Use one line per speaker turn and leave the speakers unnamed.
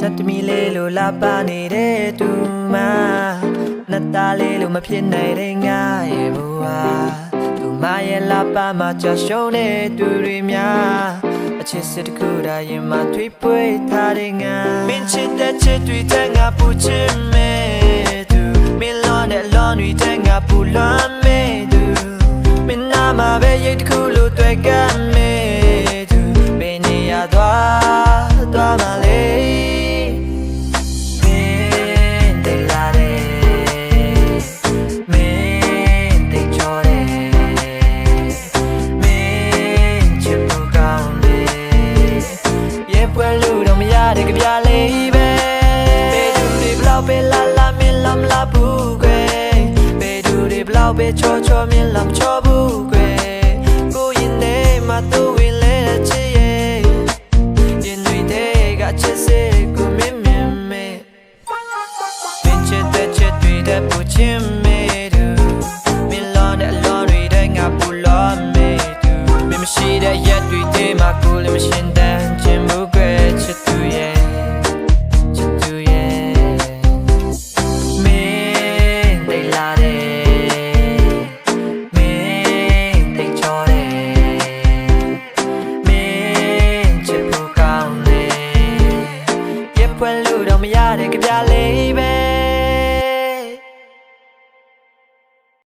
တမီလေးလိုလာပါနေတဲ့သူမနှစ်သားလေးလိုမဖြစ်နိုင်တဲ့ငါရဲ့ဘဝသူမရဲ့လာပါမှာကြောက်ရှုံးတဲ့သူတွေများအချစ်စစ်တခုတည်းရင်မထွေးပွေးထားတဲ့ငါမင်းချစ်တဲ့ချစ်တွေတဲ့ငါပူချင်မဲ့သူမင်းလွန်တဲ့လွန်တွေတဲ့ငါပူလွန်မဲ့သူမင်းနာမှာပဲရိတ်တခုလိုတွေ့ကမဲ့သူဘယ်နေရသွားမလဲတဲ့ကြပြလေးပဲဘယ်သူတွေဘလောက်ပဲလာမင်းလာမလာဘူးကွယ်ဘယ်သူတွေဘလောက်ပဲချောမင်းလာမချောဘူးကွယ်ကိုရင်ထဲမှာသူ့ဝင်လဲချစ်ရဲ့ရင်တွေကချစ်စေကိုမင်းမဲမင်းချစ်တဲ့ချစ်တွေတဲ့ပူချင်မဲသူမင်းလောတဲ့အလောတွေတဲ့ငါပူလောမဲသူမင်းမရှိတဲ့ရက်တွေထဲမှာကိုလည်းမရှင်တဲ့